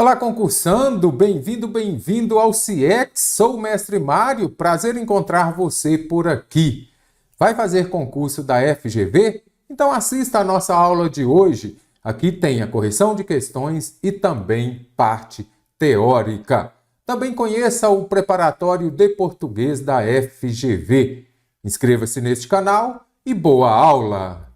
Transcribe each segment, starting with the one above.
Olá, concursando! Bem-vindo ao CIEX. Sou o Mestre Mário, prazer em encontrar você por aqui. Vai fazer concurso da FGV? Então assista a nossa aula de hoje. Aqui tem a correção de questões e também parte teórica. Também conheça o preparatório de português da FGV. Inscreva-se neste canal e boa aula!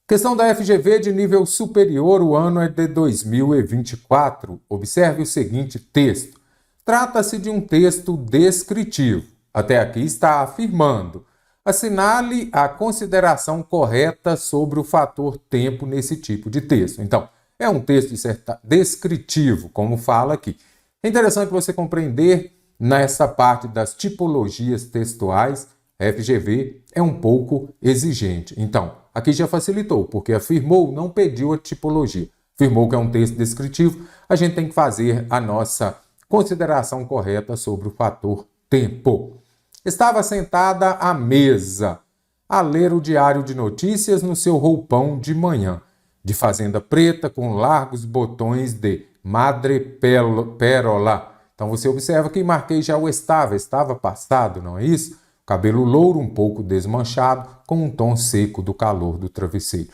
Questão da FGV de nível superior, o ano é de 2024. Observe o seguinte texto. Trata-se de um texto descritivo. Até aqui está afirmando. Assinale a consideração correta sobre o fator tempo nesse tipo de texto. Então, é um texto descritivo, como fala aqui. É interessante você compreender nessa parte das tipologias textuais. A FGV é um pouco exigente. Então, aqui já facilitou, porque afirmou, não pediu a tipologia. Afirmou que é um texto descritivo, a gente tem que fazer a nossa consideração correta sobre o fator tempo. Estava sentada à mesa, a ler o diário de notícias no seu roupão de manhã, de fazenda preta com largos botões de madrepérola. Então você observa que marquei já o estava passado, não é isso? Cabelo louro, um pouco desmanchado, com um tom seco do calor do travesseiro. O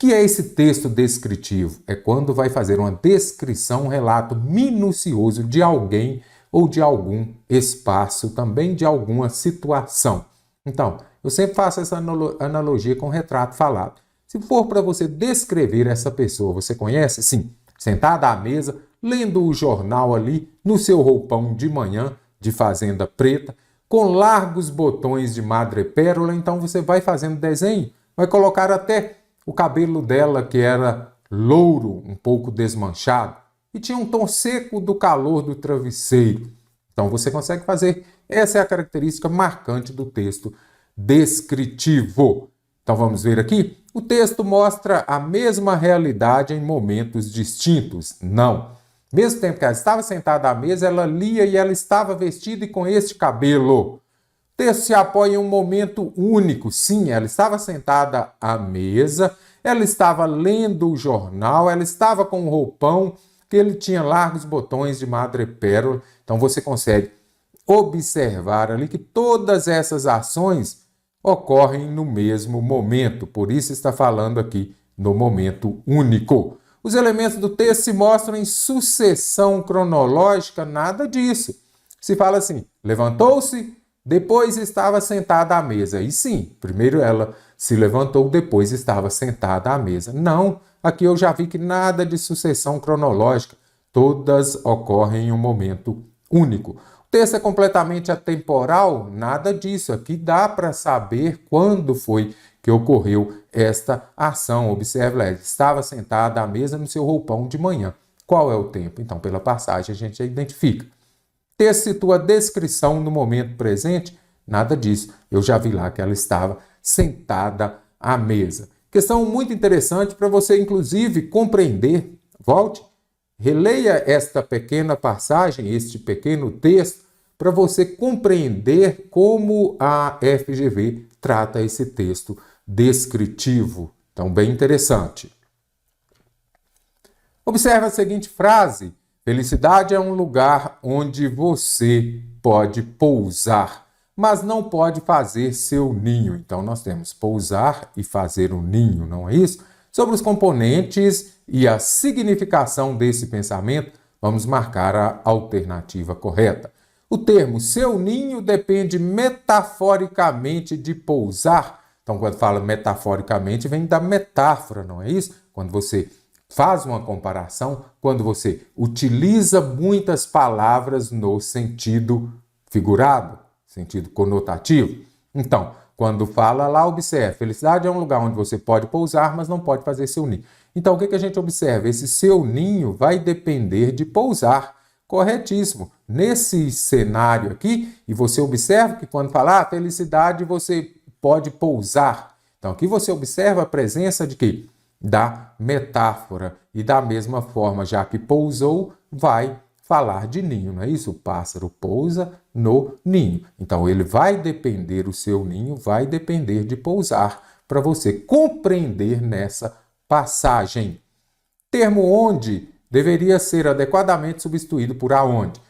que é esse texto descritivo? É quando vai fazer uma descrição, um relato minucioso de alguém ou de algum espaço, também de alguma situação. Então, eu sempre faço essa analogia com retrato falado. Se for para você descrever essa pessoa, você conhece? Sim, sentada à mesa, lendo o jornal ali, no seu roupão de manhã, de fazenda preta, com largos botões de madrepérola, então você vai fazendo desenho, vai colocar até o cabelo dela, que era louro, um pouco desmanchado, e tinha um tom seco do calor do travesseiro. Então você consegue fazer, essa é a característica marcante do texto descritivo. Então vamos ver aqui, o texto mostra a mesma realidade em momentos distintos? Não. Mesmo tempo que ela estava sentada à mesa, ela lia e ela estava vestida e com este cabelo. O texto se apoia em um momento único. Sim, ela estava sentada à mesa, ela estava lendo o jornal, ela estava com um roupão que ele tinha largos botões de madrepérola. Então você consegue observar ali que todas essas ações ocorrem no mesmo momento. Por isso está falando aqui no momento único. Os elementos do texto se mostram em sucessão cronológica, nada disso. Se fala assim, levantou-se, depois estava sentada à mesa. E sim, primeiro ela se levantou, depois estava sentada à mesa. Não, aqui eu já vi que nada de sucessão cronológica, todas ocorrem em um momento único. O texto é completamente atemporal, nada disso. Aqui dá para saber quando foi que ocorreu esta ação. Observe, ela estava sentada à mesa no seu roupão de manhã. Qual é o tempo? Então, pela passagem, a gente já identifica. Texto situa a descrição no momento presente? Nada disso. Eu já vi lá que ela estava sentada à mesa. Questão muito interessante para você, inclusive, compreender. Volte, releia esta pequena passagem, este pequeno texto, para você compreender como a FGV trata esse texto descritivo. Então, bem interessante. Observe a seguinte frase. Felicidade é um lugar onde você pode pousar, mas não pode fazer seu ninho. Então, nós temos pousar e fazer um ninho, não é isso? Sobre os componentes e a significação desse pensamento, vamos marcar a alternativa correta. O termo seu ninho depende metaforicamente de pousar. Então, quando fala metaforicamente, vem da metáfora, não é isso? Quando você faz uma comparação, quando você utiliza muitas palavras no sentido figurado, sentido conotativo. Então, quando fala lá, observe, felicidade é um lugar onde você pode pousar, mas não pode fazer seu ninho. Então, o que a gente observa? Esse seu ninho vai depender de pousar. Corretíssimo. Nesse cenário aqui, e você observa que quando falar felicidade, você pode pousar. Então, aqui você observa a presença de quê? Da metáfora. E da mesma forma, já que pousou, vai falar de ninho, não é isso? O pássaro pousa no ninho. Então, ele vai depender, o seu ninho vai depender de pousar, para você compreender nessa passagem. Termo onde deveria ser adequadamente substituído por aonde.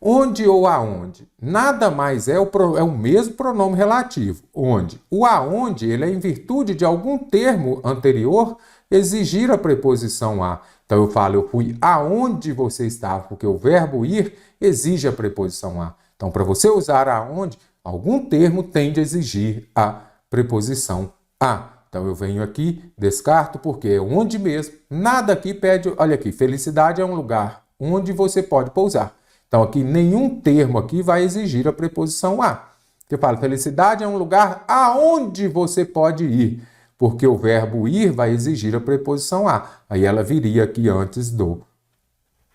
Onde ou aonde? Nada mais é o mesmo pronome relativo. Onde? O aonde, ele é em virtude de algum termo anterior exigir a preposição a. Então eu falo, eu fui aonde você estava, porque o verbo ir exige a preposição a. Então, para você usar aonde, algum termo tende a exigir a preposição a. Então eu venho aqui, descarto, porque é onde mesmo. Nada aqui pede, olha aqui, felicidade é um lugar onde você pode pousar. Então aqui nenhum termo aqui vai exigir a preposição a. Eu falo, felicidade é um lugar aonde você pode ir, porque o verbo ir vai exigir a preposição a. Aí ela viria aqui antes do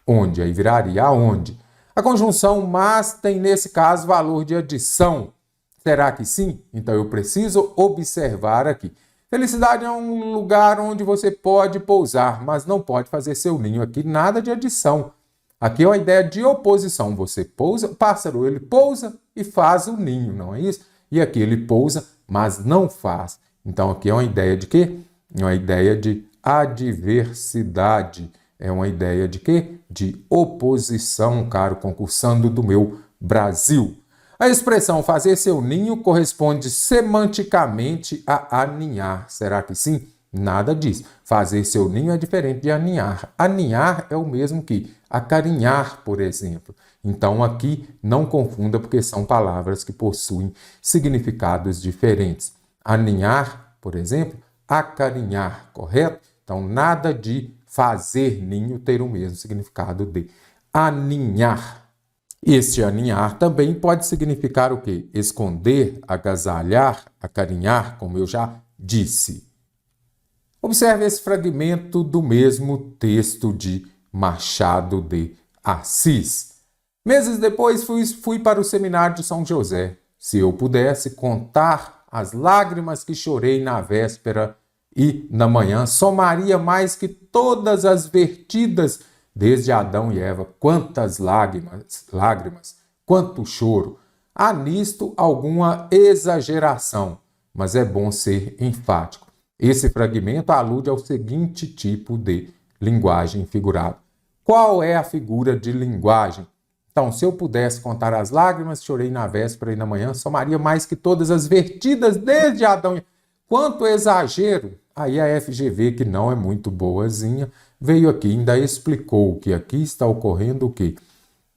onde, aí viraria aonde. A conjunção mas tem nesse caso valor de adição. Será que sim? Então eu preciso observar aqui. Felicidade é um lugar onde você pode pousar, mas não pode fazer seu ninho aqui, nada de adição. Aqui é uma ideia de oposição. Você pousa, o pássaro ele pousa e faz o ninho, não é isso? E aqui ele pousa, mas não faz. Então aqui é uma ideia de quê? É uma ideia de adversidade. É uma ideia de quê? De oposição, caro concursando do meu Brasil. A expressão fazer seu ninho corresponde semanticamente a aninhar. Será que sim? Nada disso. Fazer seu ninho é diferente de aninhar. Aninhar é o mesmo que acarinhar, por exemplo. Então aqui não confunda, porque são palavras que possuem significados diferentes. Aninhar, por exemplo, acarinhar, correto? Então nada de fazer ninho ter o mesmo significado de aninhar. Este aninhar também pode significar o quê? Esconder, agasalhar, acarinhar, como eu já disse. Observe esse fragmento do mesmo texto de Machado de Assis. Meses depois fui para o seminário de São José. Se eu pudesse contar as lágrimas que chorei na véspera e na manhã, somaria mais que todas as vertidas desde Adão e Eva. Quantas lágrimas, quanto choro. Há nisto alguma exageração, mas é bom ser enfático. Esse fragmento alude ao seguinte tipo de linguagem figurada. Qual é a figura de linguagem? Então, se eu pudesse contar as lágrimas que chorei na véspera e na manhã, somaria mais que todas as vertidas desde Adão e Eva. Quanto exagero! Aí a FGV, que não é muito boazinha, veio aqui e ainda explicou que aqui está ocorrendo o quê?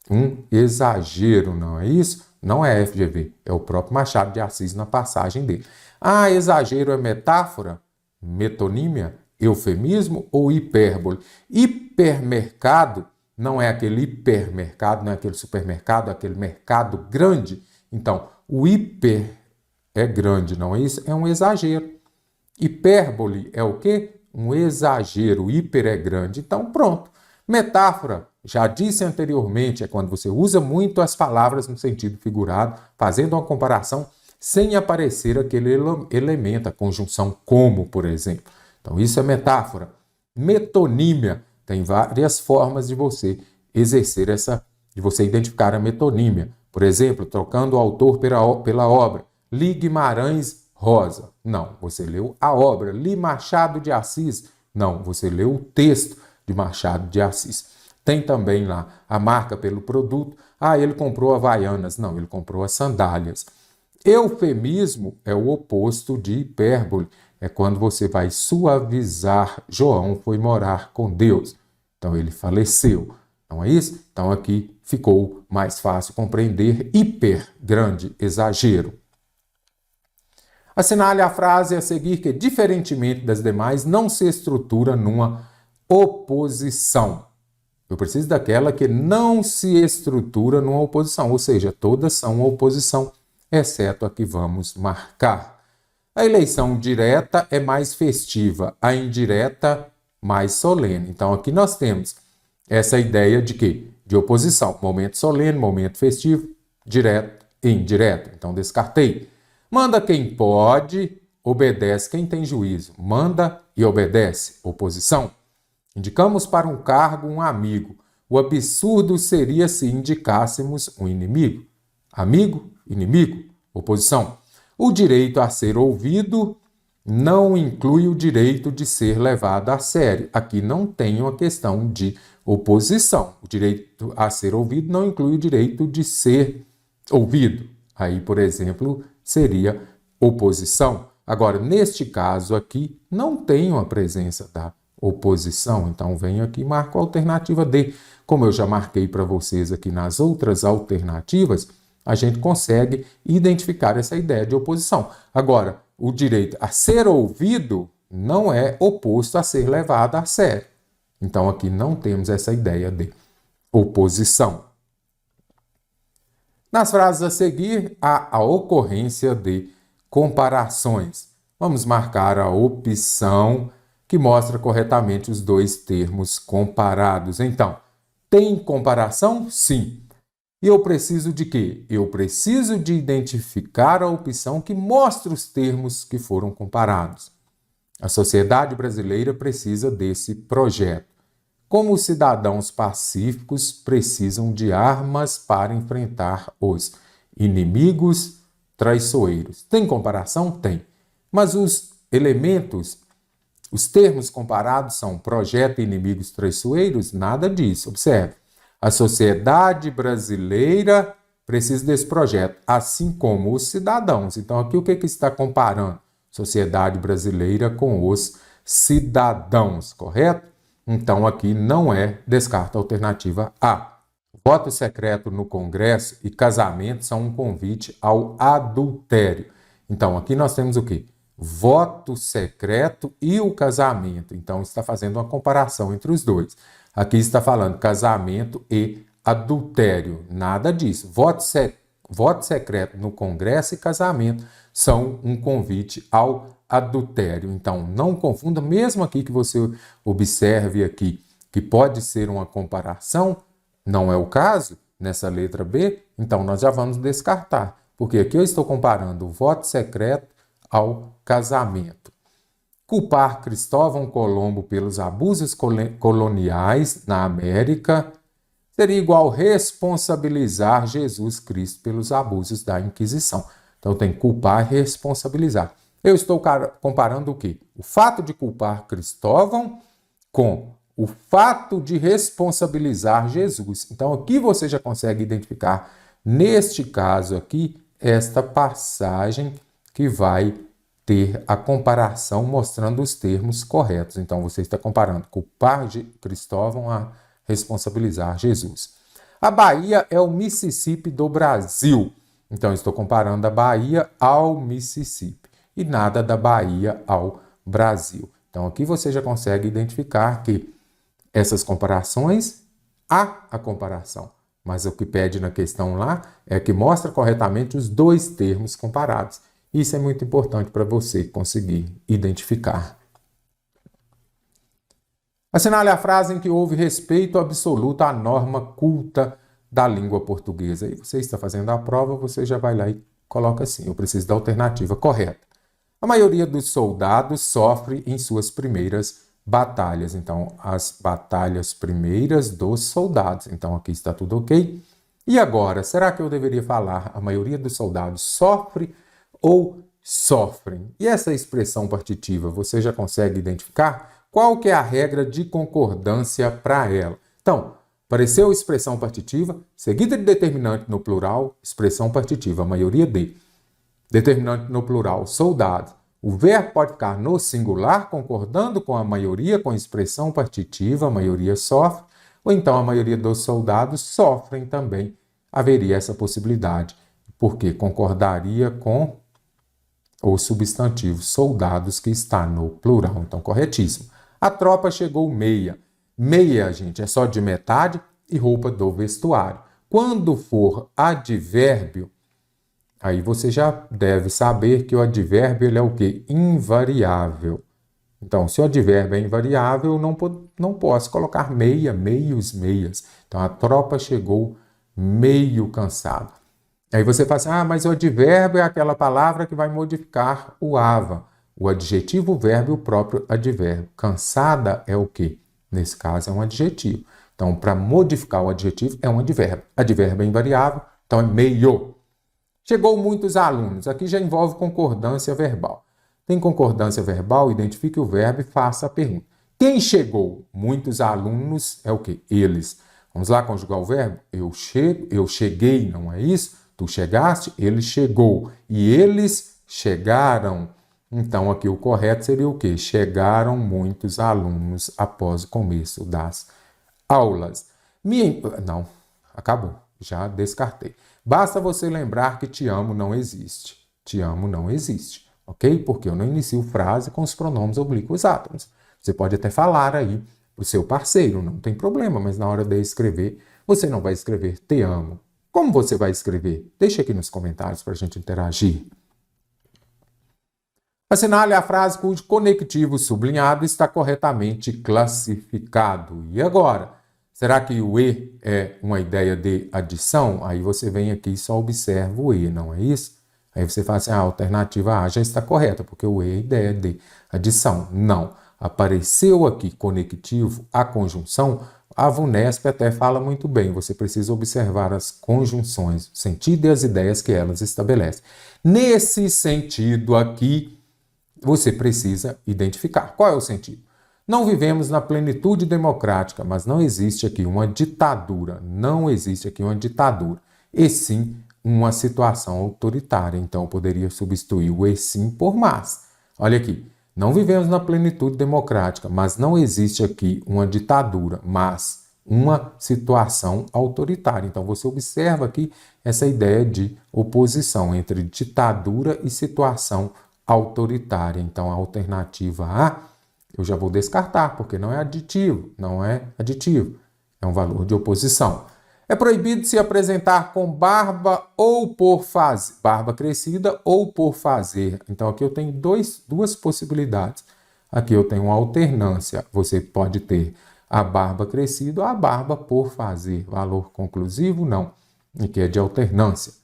Um exagero, não é isso? Não é a FGV, é o próprio Machado de Assis na passagem dele. Ah, exagero é metáfora? Metonímia? Eufemismo ou hipérbole? Hipermercado não é aquele hipermercado, não é aquele supermercado, é aquele mercado grande. Então, o hiper é grande, não é isso? É um exagero. Hipérbole é o quê? Um exagero. Hiper é grande. Então, pronto. Metáfora, já disse anteriormente, é quando você usa muito as palavras no sentido figurado, fazendo uma comparação sem aparecer aquele elemento, a conjunção como, por exemplo. Então, isso é metáfora. Metonímia, tem várias formas de você exercer de você identificar a metonímia. Por exemplo, trocando o autor pela obra. Li Guimarães Rosa. Não, você leu a obra. Li Machado de Assis. Não, você leu o texto de Machado de Assis. Tem também lá a marca pelo produto. Ah, ele comprou Havaianas. Não, ele comprou as sandálias. Eufemismo é o oposto de hipérbole. É quando você vai suavizar. João foi morar com Deus. Então ele faleceu. Não é isso? Então aqui ficou mais fácil compreender hiper, grande, exagero. Assinale a frase a seguir que, diferentemente das demais, não se estrutura numa oposição. Eu preciso daquela que não se estrutura numa oposição, ou seja, todas são oposição, exceto a que vamos marcar. A eleição direta é mais festiva, a indireta mais solene. Então aqui nós temos essa ideia de quê? De oposição, momento solene, momento festivo, direto e indireto. Então descartei. Manda quem pode, obedece quem tem juízo. Manda e obedece, oposição. Indicamos para um cargo um amigo. O absurdo seria se indicássemos um inimigo. Amigo, inimigo, oposição. O direito a ser ouvido não inclui o direito de ser levado a sério. Aqui não tem uma questão de oposição. O direito a ser ouvido não inclui o direito de ser ouvido. Aí, por exemplo, seria oposição. Agora, neste caso aqui, não tenho a presença da oposição, então venho aqui e marco a alternativa D. Como eu já marquei para vocês aqui nas outras alternativas, a gente consegue identificar essa ideia de oposição. Agora, o direito a ser ouvido não é oposto a ser levado a sério. Então, aqui não temos essa ideia de oposição. Nas frases a seguir, há a ocorrência de comparações. Vamos marcar a opção que mostra corretamente os dois termos comparados. Então, tem comparação? Sim. E eu preciso de quê? Eu preciso de identificar a opção que mostra os termos que foram comparados. A sociedade brasileira precisa desse projeto. Como os cidadãos pacíficos precisam de armas para enfrentar os inimigos traiçoeiros. Tem comparação? Tem. Mas os elementos, os termos comparados são projeto e inimigos traiçoeiros? Nada disso. Observe. A sociedade brasileira precisa desse projeto, assim como os cidadãos. Então, aqui o que está comparando? Sociedade brasileira com os cidadãos, correto? Então, aqui não é, descarta a alternativa A. Voto secreto no Congresso e casamento são um convite ao adultério. Então, aqui nós temos o quê? Voto secreto e o casamento. Então, está fazendo uma comparação entre os dois. Aqui está falando casamento e adultério. Nada disso. Voto secreto no Congresso e casamento são um convite ao adultério. Então, não confunda, mesmo aqui que você observe aqui que pode ser uma comparação, não é o caso nessa letra B, então nós já vamos descartar, porque aqui eu estou comparando o voto secreto ao casamento. Culpar Cristóvão Colombo pelos abusos coloniais na América seria igual responsabilizar Jesus Cristo pelos abusos da Inquisição. Então tem culpar e responsabilizar. Eu estou comparando o quê? O fato de culpar Cristóvão com o fato de responsabilizar Jesus. Então aqui você já consegue identificar, neste caso aqui, esta passagem que vai ter a comparação mostrando os termos corretos. Então você está comparando culpar Cristóvão a responsabilizar Jesus. A Bahia é o Mississippi do Brasil. Então estou comparando a Bahia ao Mississippi e nada da Bahia ao Brasil. Então aqui você já consegue identificar que essas comparações, há a comparação. Mas o que pede na questão lá é que mostra corretamente os dois termos comparados. Isso é muito importante para você conseguir identificar. Assinale a frase em que houve respeito absoluto à norma culta da língua portuguesa. E você está fazendo a prova, você já vai lá e coloca assim. Eu preciso da alternativa correta. A maioria dos soldados sofre em suas primeiras batalhas. Então, as batalhas primeiras dos soldados. Então, aqui está tudo ok. E agora, será que eu deveria falar a maioria dos soldados sofre ou sofrem? E essa expressão partitiva, você já consegue identificar? Qual que é a regra de concordância para ela? Então, apareceu expressão partitiva, seguida de determinante no plural, expressão partitiva, a maioria de. Determinante no plural, soldados. O verbo pode ficar no singular, concordando com a maioria, com expressão partitiva, a maioria sofre, ou então a maioria dos soldados sofrem também. Haveria essa possibilidade, porque concordaria com o substantivo soldados, que está no plural. Então, corretíssimo. A tropa chegou meia. Meia, gente, é só de metade e roupa do vestuário. Quando for advérbio, aí você já deve saber que o advérbio ele é o quê? Invariável. Então, se o advérbio é invariável, eu não posso colocar meia, meios, meias. Então, a tropa chegou meio cansada. Aí você fala assim, mas o advérbio é aquela palavra que vai modificar o ava. O adjetivo, o verbo e o próprio advérbio. Cansada é o quê? Nesse caso, é um adjetivo. Então, para modificar o adjetivo, é um advérbio. Advérbio é invariável, então é meio. Chegou muitos alunos. Aqui já envolve concordância verbal. Tem concordância verbal, identifique o verbo e faça a pergunta. Quem chegou? Muitos alunos é o quê? Eles. Vamos lá conjugar o verbo? Eu cheguei, não é isso? Tu chegaste, ele chegou. E eles chegaram. Então, aqui o correto seria o quê? Chegaram muitos alunos após o começo das aulas. Não, acabou. Já descartei. Basta você lembrar que te amo não existe. Te amo não existe, ok? Porque eu não inicio frase com os pronomes oblíquos átomos. Você pode até falar aí para o seu parceiro, não tem problema, mas na hora de escrever, você não vai escrever te amo. Como você vai escrever? Deixa aqui nos comentários para a gente interagir. Assinale a frase cujo conectivo sublinhado está corretamente classificado. E agora? Será que o E é uma ideia de adição? Aí você vem aqui e só observa o E, não é isso? Aí você fala assim, a alternativa A já está correta, porque o E é ideia de adição. Não. Apareceu aqui conectivo à conjunção, a VUNESP até fala muito bem. Você precisa observar as conjunções, o sentido e as ideias que elas estabelecem. Nesse sentido aqui, você precisa identificar. Qual é o sentido? Não vivemos na plenitude democrática, mas não existe aqui uma ditadura. Não existe aqui uma ditadura. E sim uma situação autoritária. Então, eu poderia substituir o e sim por mas. Olha aqui. Não vivemos na plenitude democrática, mas não existe aqui uma ditadura, mas uma situação autoritária. Então, você observa aqui essa ideia de oposição entre ditadura e situação autoritária. Então, a alternativa A, eu já vou descartar, porque não é aditivo, não é aditivo. É um valor de oposição. É proibido se apresentar com barba ou por fazer, barba crescida ou por fazer. Então, aqui eu tenho duas possibilidades. Aqui eu tenho uma alternância. Você pode ter a barba crescida ou a barba por fazer. Valor conclusivo, não. Aqui é de alternância.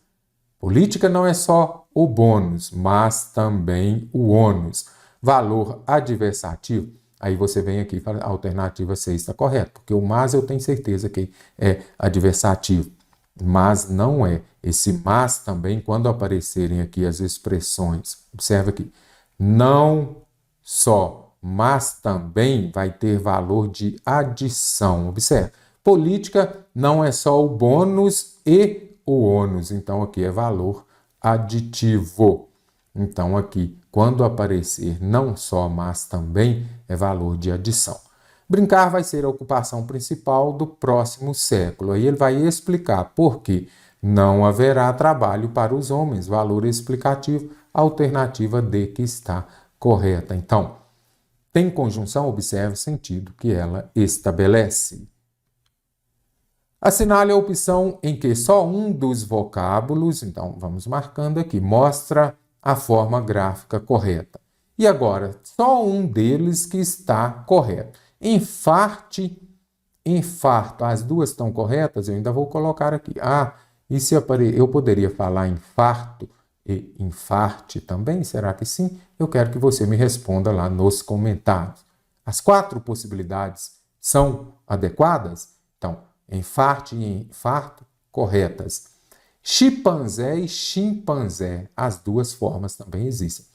Política não é só o bônus, mas também o ônus. Valor adversativo. Aí você vem aqui e fala, a alternativa C está correta, porque o mas eu tenho certeza que é adversativo, mas não é. Esse mas também, quando aparecerem aqui as expressões, observa aqui, não só, mas também vai ter valor de adição. Observa, política não é só o bônus e o ônus, então aqui é valor aditivo. Então aqui, quando aparecer não só, mas também, é valor de adição. Brincar vai ser a ocupação principal do próximo século. Aí ele vai explicar por que não haverá trabalho para os homens. Valor explicativo, alternativa D que está correta. Então, tem conjunção, observe o sentido que ela estabelece. Assinale a opção em que só um dos vocábulos, então vamos marcando aqui, mostra a forma gráfica correta. E agora, só um deles que está correto. Enfarte, infarto, as duas estão corretas? Eu ainda vou colocar aqui. E se eu poderia falar infarto e infarte também? Será que sim? Eu quero que você me responda lá nos comentários. As 4 possibilidades são adequadas? Então, enfarte e infarto, corretas. Chimpanzé e chimpanzé, as duas formas também existem.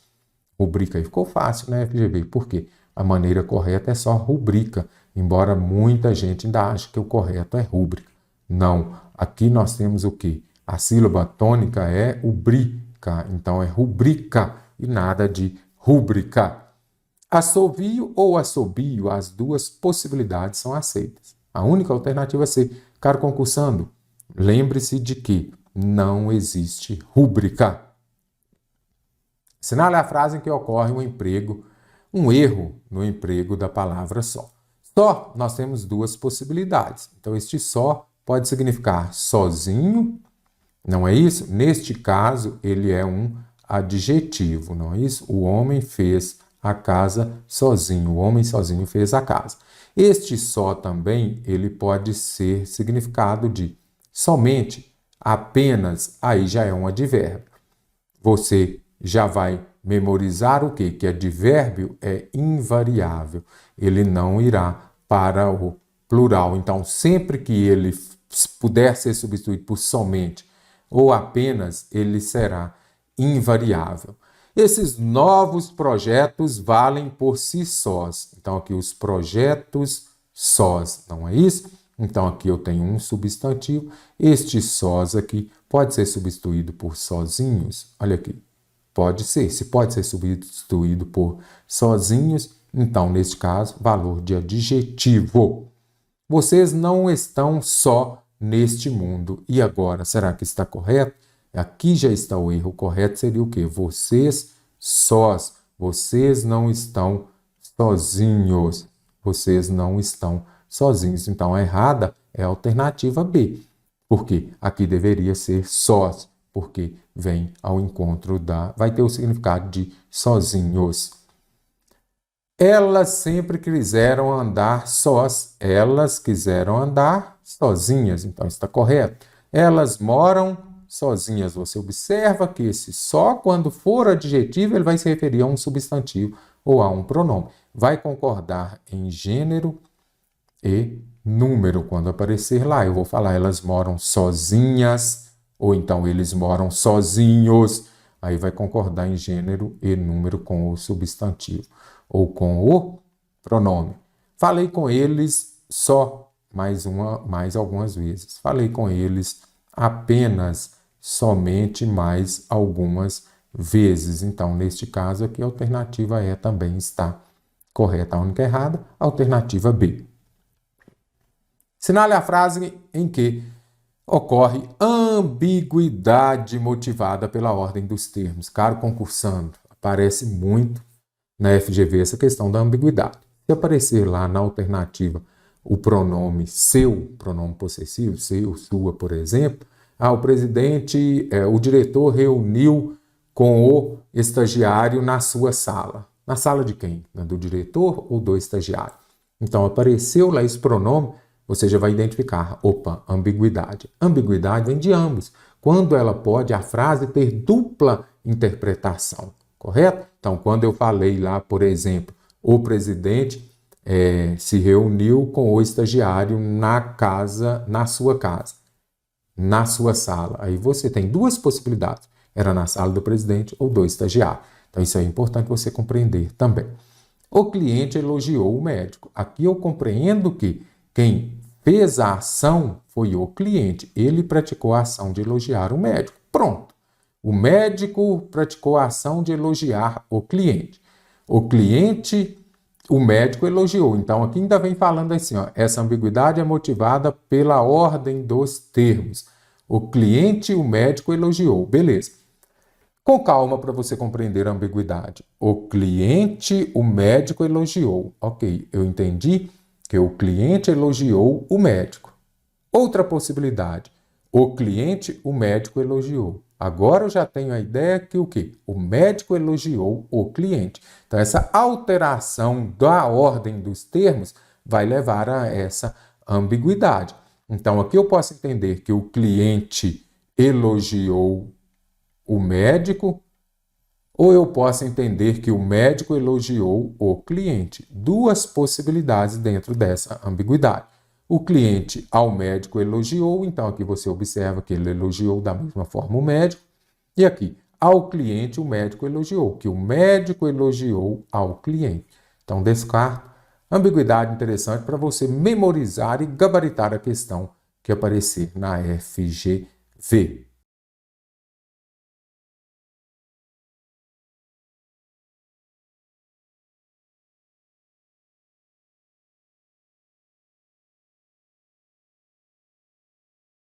Rubrica aí ficou fácil, né, FGV? Por quê? A maneira correta é só rubrica, embora muita gente ainda ache que o correto é rúbrica. Não, aqui nós temos o quê? A sílaba tônica é ubrica, então é rubrica e nada de rúbrica. Assovio ou assobio, as duas possibilidades são aceitas. A única alternativa é C. Caro concursando, lembre-se de que não existe rúbrica. Assinale a frase em que ocorre um erro no emprego da palavra só. Só, nós temos 2 possibilidades. Então, este só pode significar sozinho, não é isso? Neste caso, ele é um adjetivo, não é isso? O homem fez a casa sozinho, o homem sozinho fez a casa. Este só também, ele pode ser significado de somente, apenas, aí já é um advérbio. Você já vai memorizar o quê? Que advérbio é invariável. Ele não irá para o plural. Então, sempre que ele puder ser substituído por somente ou apenas, ele será invariável. Esses novos projetos valem por si sós. Então, aqui os projetos sós, não é isso? Então, aqui eu tenho um substantivo. Este sós aqui pode ser substituído por sozinhos. Olha aqui. Pode ser. Se pode ser substituído por sozinhos, então, neste caso, valor de adjetivo. Vocês não estão só neste mundo. E agora, será que está correto? Aqui já está o erro. O correto seria o quê? Vocês sós. Vocês não estão sozinhos. Vocês não estão sozinhos. Então, a errada é a alternativa B. Por quê? Aqui deveria ser sós, porque vem ao encontro vai ter o significado de sozinhos. Elas sempre quiseram andar sós. Elas quiseram andar sozinhas. Então, está correto. Elas moram sozinhas. Você observa que esse só, quando for adjetivo, ele vai se referir a um substantivo ou a um pronome. Vai concordar em gênero e número. Quando aparecer lá, eu vou falar elas moram sozinhas, ou então eles moram sozinhos. Aí vai concordar em gênero e número com o substantivo ou com o pronome. Falei com eles só mais algumas vezes. Falei com eles apenas, somente, mais algumas vezes. Então, neste caso aqui, a alternativa E também está correta. A única errada, a alternativa B. Sinale a frase em que ocorre ambiguidade motivada pela ordem dos termos. Caro concursando, aparece muito na FGV essa questão da ambiguidade. Se aparecer lá na alternativa o pronome seu, pronome possessivo, seu, sua, por exemplo, o presidente, o diretor reuniu com o estagiário na sua sala. Na sala de quem? Do diretor ou do estagiário? Então, apareceu lá esse pronome, você já vai identificar, opa, ambiguidade. Ambiguidade vem de ambos. Quando ela pode, a frase ter dupla interpretação, correto? Então, quando eu falei lá, por exemplo, o presidente se reuniu com o estagiário na sua casa, na sua sala. Aí você tem duas possibilidades. Era na sala do presidente ou do estagiário. Então, isso é importante você compreender também. O cliente elogiou o médico. Aqui eu compreendo que quem fez a ação foi o cliente. Ele praticou a ação de elogiar o médico. Pronto. O médico praticou a ação de elogiar o cliente. O médico elogiou. Então, aqui ainda vem falando assim, ó, essa ambiguidade é motivada pela ordem dos termos. O cliente, o médico elogiou. Beleza. Com calma para você compreender a ambiguidade. O cliente, o médico elogiou. Ok, eu entendi que o cliente elogiou o médico. Outra possibilidade. O cliente, o médico elogiou. Agora eu já tenho a ideia que o quê? O médico elogiou o cliente. Então, essa alteração da ordem dos termos vai levar a essa ambiguidade. Então, aqui eu posso entender que o cliente elogiou o médico, ou eu posso entender que o médico elogiou o cliente. Duas possibilidades dentro dessa ambiguidade. O cliente ao médico elogiou, então aqui você observa que ele elogiou da mesma forma o médico. E aqui, ao cliente, o médico elogiou, que o médico elogiou ao cliente. Então, descarto. Ambiguidade interessante para você memorizar e gabaritar a questão que aparecer na FGV.